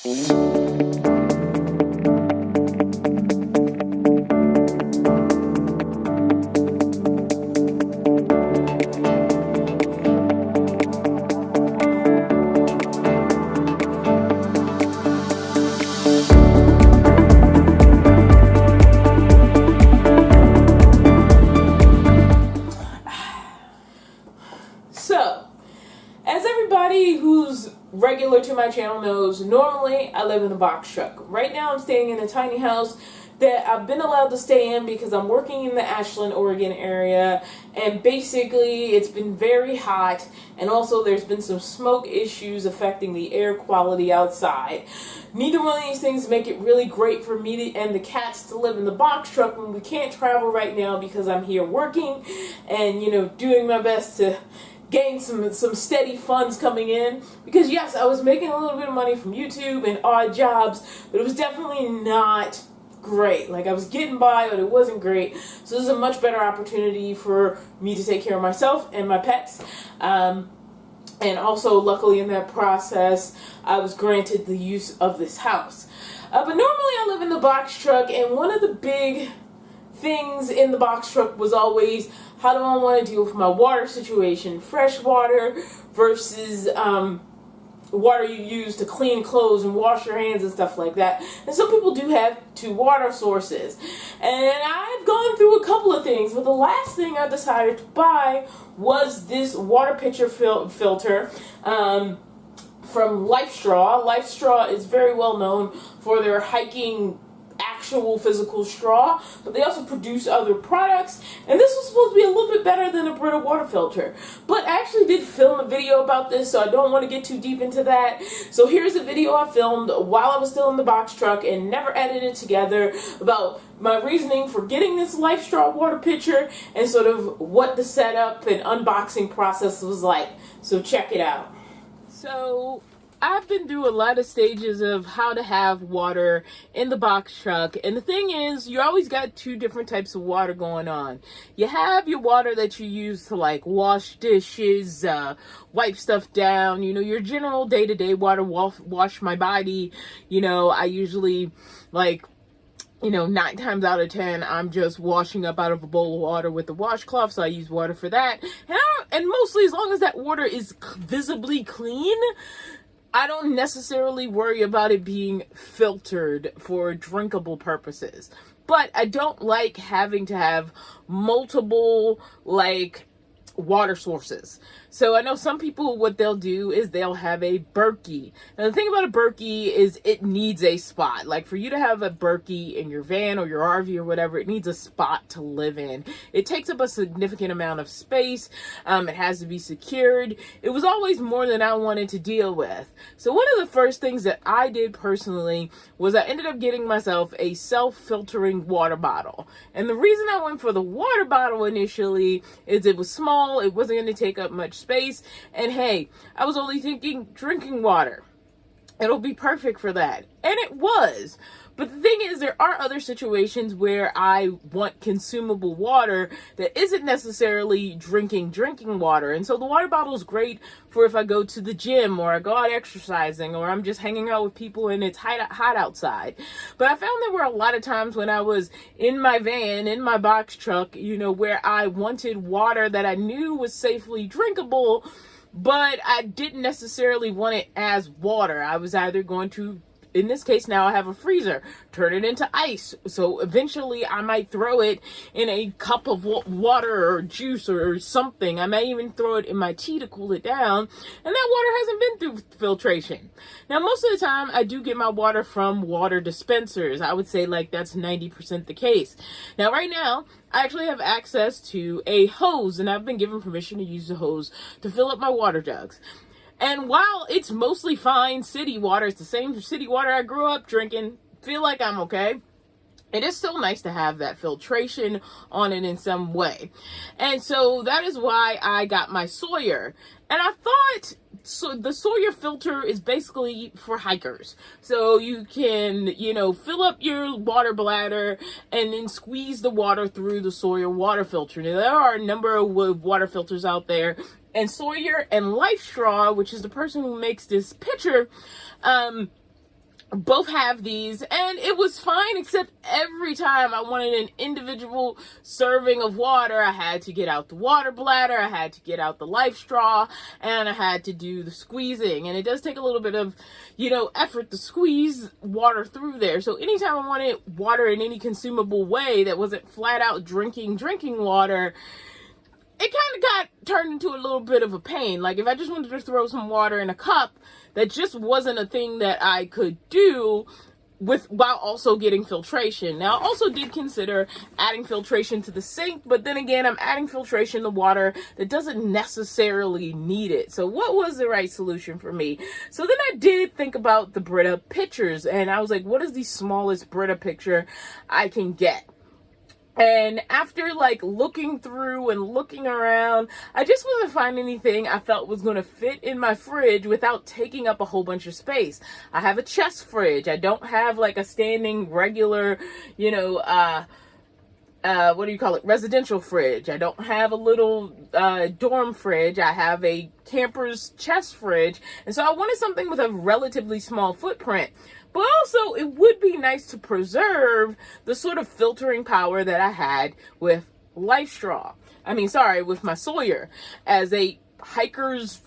So, as everybody who's regular to my channel knows, normally I live in a box truck. Right now I'm staying in a tiny house that I've been allowed to stay in because I'm working in the Ashland, Oregon area, and basically it's been very hot, and also there's been some smoke issues affecting the air quality outside. Neither one of these things make it really great for me and the cats to live in the box truck when we can't travel right now because I'm here working and, doing my best to gain some steady funds coming in, because yes, I was making a little bit of money from YouTube and odd jobs, but it was definitely not great. Like, I was getting by, but it wasn't great. So this is a much better opportunity for me to take care of myself and my pets. And also, luckily in that process, I was granted the use of this house. But normally I live in the box truck, and one of the big things in the box truck was always, how do I want to deal with my water situation? Fresh water versus water you use to clean clothes and wash your hands and stuff like that. And some people do have two water sources. And I've gone through a couple of things, but the last thing I decided to buy was this water pitcher filter from LifeStraw. LifeStraw is very well known for their hiking actual physical straw, but they also produce other products, and this was supposed to be a little bit better than a Brita water filter. But I actually did film a video about this, so I don't want to get too deep into that. So here's a video I filmed while I was still in the box truck and never edited together about my reasoning for getting this LifeStraw water pitcher and sort of what the setup and unboxing process was like. So check it out. So I've been through a lot of stages of how to have water in the box truck, and the thing is, you always got two different types of water going on. You have your water that you use to like wash dishes, wipe stuff down, your general day-to-day water, wash my body. I usually 9 times out of 10, I'm just washing up out of a bowl of water with a washcloth, so I use water for that. And mostly, as long as that water is visibly clean, I don't necessarily worry about it being filtered for drinkable purposes. But I don't like having to have multiple, water sources. So I know some people, what they'll do is they'll have a Berkey. Now the thing about a Berkey is it needs a spot. Like, for you to have a Berkey in your van or your RV or whatever, it needs a spot to live in. It takes up a significant amount of space. It has to be secured. It was always more than I wanted to deal with. So one of the first things that I did personally was I ended up getting myself a self-filtering water bottle. And the reason I went for the water bottle initially is it was small. It wasn't going to take up much space, and hey, I was only thinking drinking water. It'll be perfect for that. And it was. But the thing is, there are other situations where I want consumable water that isn't necessarily drinking water. And so the water bottle is great for if I go to the gym or I go out exercising or I'm just hanging out with people and it's hot outside. But I found there were a lot of times when I was in my van, in my box truck, where I wanted water that I knew was safely drinkable, but I didn't necessarily want it as water. I was either going to, in this case now I have a freezer, turn it into ice. So eventually I might throw it in a cup of water or juice or something. I may even throw it in my tea to cool it down. And that water hasn't been through filtration. Now most of the time I do get my water from water dispensers. I would say that's 90% the case. Now right now I actually have access to a hose, and I've been given permission to use the hose to fill up my water jugs. And while it's mostly fine city water, it's the same city water I grew up drinking, feel like I'm okay, it is still nice to have that filtration on it in some way. And so that is why I got my Sawyer. And I thought, so the Sawyer filter is basically for hikers. So you can, fill up your water bladder and then squeeze the water through the Sawyer water filter. Now, there are a number of water filters out there. And Sawyer and LifeStraw, which is the person who makes this pitcher, both have these, and it was fine, except every time I wanted an individual serving of water, I had to get out the water bladder, I had to get out the LifeStraw, and I had to do the squeezing. And it does take a little bit of, effort to squeeze water through there. So anytime I wanted water in any consumable way that wasn't flat out drinking water, it kind of got turned into a little bit of a pain. Like if I just wanted to throw some water in a cup, that just wasn't a thing that I could do while also getting filtration. Now, I also did consider adding filtration to the sink, but then again, I'm adding filtration to water that doesn't necessarily need it. So what was the right solution for me? So then I did think about the Brita pitchers, and I was like, what is the smallest Brita pitcher I can get? And after like looking through and looking around, I just wasn't finding anything I felt was going to fit in my fridge without taking up a whole bunch of space. I have a chest fridge. I don't have like a standing regular, residential fridge. I don't have a little dorm fridge. I have a camper's chest fridge. And so I wanted something with a relatively small footprint. But also, it would be nice to preserve the sort of filtering power that I had with LifeStraw. With my Sawyer as a hiker's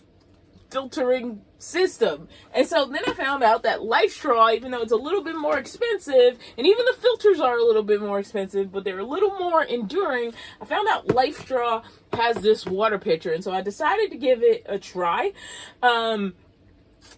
filtering system. And so then I found out that LifeStraw, even though it's a little bit more expensive, and even the filters are a little bit more expensive, but they're a little more enduring, I found out LifeStraw has this water pitcher. And so I decided to give it a try.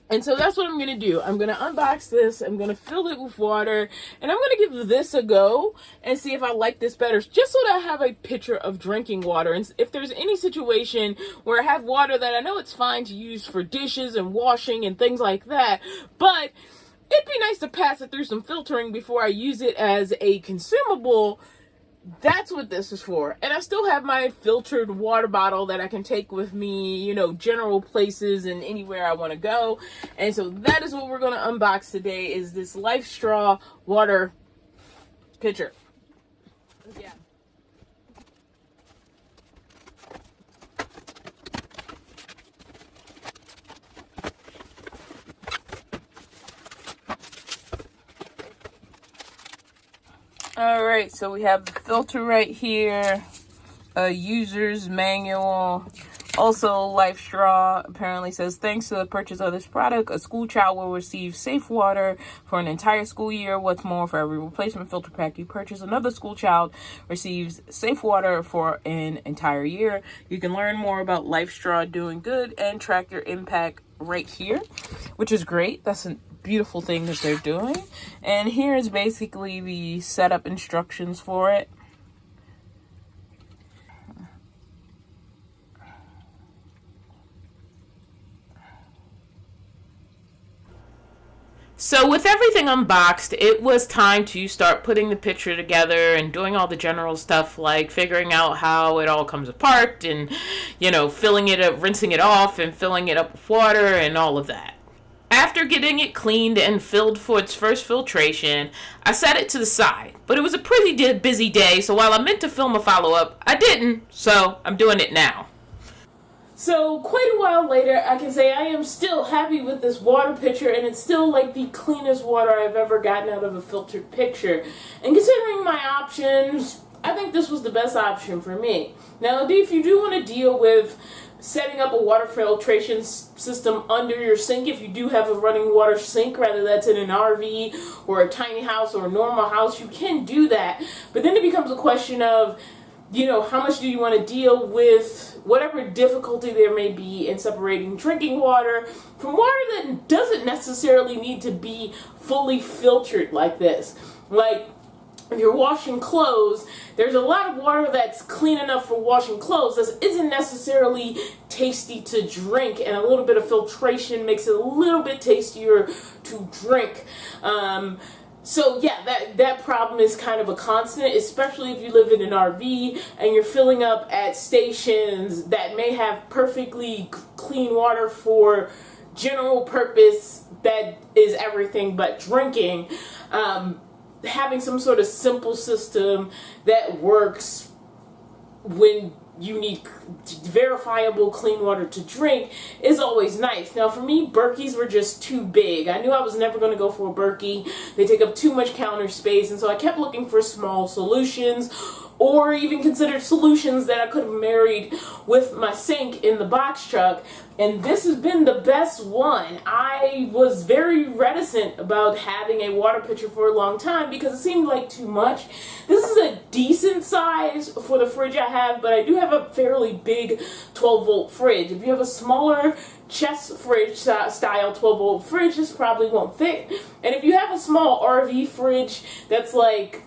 And so that's what I'm going to do. I'm going to unbox this. I'm going to fill it with water. And I'm going to give this a go and see if I like this better. Just so that I have a pitcher of drinking water. And if there's any situation where I have water that I know it's fine to use for dishes and washing and things like that, but it'd be nice to pass it through some filtering before I use it as a consumable, that's what this is for. And I still have my filtered water bottle that I can take with me, general places and anywhere I want to go. And so that is what we're going to unbox today, is this LifeStraw water pitcher. Yeah. All right, so we have the filter right here, a user's manual. Also, LifeStraw apparently says, thanks to the purchase of this product, a school child will receive safe water for an entire school year. What's more, for every replacement filter pack you purchase, another school child receives safe water for an entire year. You can learn more about LifeStraw doing good and track your impact right here, which is great. That's a beautiful thing that they're doing. And here is basically the setup instructions for it. So with everything unboxed, it was time to start putting the picture together and doing all the general stuff like figuring out how it all comes apart and, filling it up, rinsing it off and filling it up with water and all of that. After getting it cleaned and filled for its first filtration, I set it to the side. But it was a pretty busy day, so while I meant to film a follow-up, I didn't, so I'm doing it now. So quite a while later, I can say I am still happy with this water pitcher, and it's still like the cleanest water I've ever gotten out of a filtered pitcher. And considering my options, I think this was the best option for me. Now, if you do want to deal with setting up a water filtration system under your sink, if you do have a running water sink, whether that's in an RV or a tiny house or a normal house, you can do that. But then it becomes a question of, how much do you want to deal with whatever difficulty there may be in separating drinking water from water that doesn't necessarily need to be fully filtered like this. Like, if you're washing clothes, there's a lot of water that's clean enough for washing clothes that isn't necessarily tasty to drink, and a little bit of filtration makes it a little bit tastier to drink. So yeah, that problem is kind of a constant, especially if you live in an RV and you're filling up at stations that may have perfectly clean water for general purpose that is everything but drinking. Having some sort of simple system that works when you need verifiable clean water to drink is always nice. Now for me, Berkeys were just too big. I knew I was never going to go for a Berkey. They take up too much counter space, and so I kept looking for small solutions, or even considered solutions that I could have married with my sink in the box truck. And this has been the best one. I was very reticent about having a water pitcher for a long time because it seemed like too much. This is a decent size for the fridge I have, but I do have a fairly big 12-volt fridge. If you have a smaller chest fridge style 12-volt fridge, this probably won't fit. And if you have a small RV fridge that's like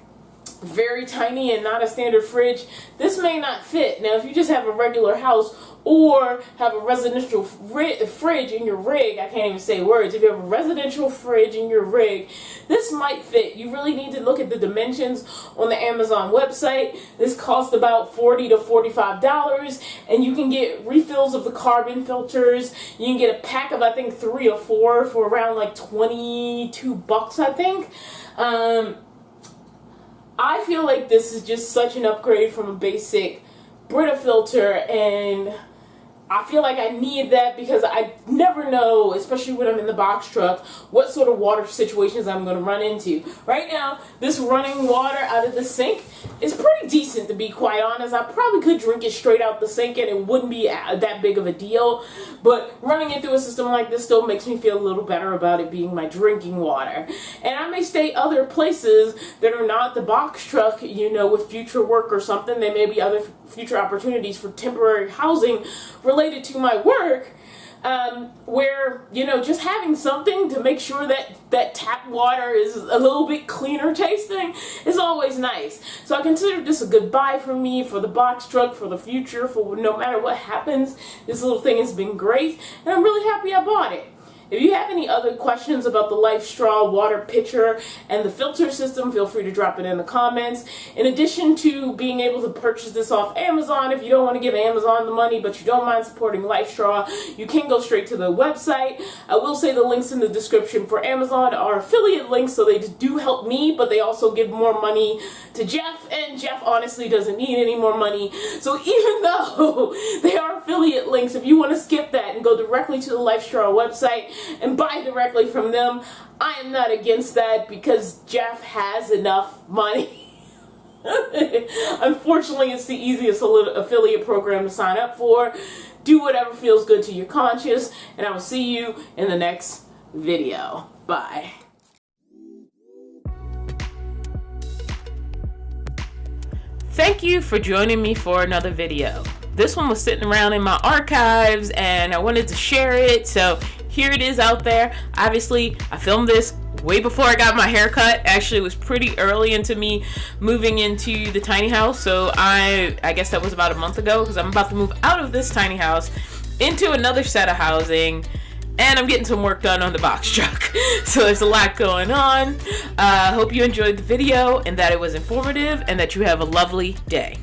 very tiny and not a standard fridge, this may not fit. Now if you just have a regular house or have a residential fridge in your rig, I can't even say words, if you have a residential fridge in your rig, this might fit. You really need to look at the dimensions on the Amazon website. This costs about $40 to $45, and you can get refills of the carbon filters. You can get a pack of, I think, 3 or 4 for around like $22, I think. I feel like this is just such an upgrade from a basic Brita filter, and I feel like I need that because I never know, especially when I'm in the box truck, what sort of water situations I'm going to run into. Right now, this running water out of the sink is pretty decent, to be quite honest. I probably could drink it straight out the sink and it wouldn't be that big of a deal, but running it through a system like this still makes me feel a little better about it being my drinking water. And I may stay other places that are not the box truck, you know, with future work or something. There may be other future opportunities for temporary housing related to my work, where, you know, just having something to make sure that tap water is a little bit cleaner tasting is always nice. So I consider this a good buy for me, for the box truck, for the future, for no matter what happens. This little thing has been great, and I'm really happy I bought it. If you have any other questions about the LifeStraw water pitcher and the filter system, feel free to drop it in the comments. In addition to being able to purchase this off Amazon, if you don't want to give Amazon the money but you don't mind supporting LifeStraw, you can go straight to the website. I will say the links in the description for Amazon are affiliate links, so they do help me, but they also give more money to Jeff, and Jeff honestly doesn't need any more money. So even though they are affiliate links, if you want to skip that and go directly to the LifeStraw website and buy directly from them, I am not against that because Jeff has enough money. Unfortunately, it's the easiest affiliate program to sign up for. Do whatever feels good to your conscience, and I will see you in the next video. Bye. Thank you for joining me for another video. This one was sitting around in my archives and I wanted to share it, so here it is out there. Obviously, I filmed this way before I got my haircut. Actually, it was pretty early into me moving into the tiny house, so I guess that was about a month ago, because I'm about to move out of this tiny house into another set of housing, and I'm getting some work done on the box truck. So there's a lot going on. Hope you enjoyed the video and that it was informative and that you have a lovely day.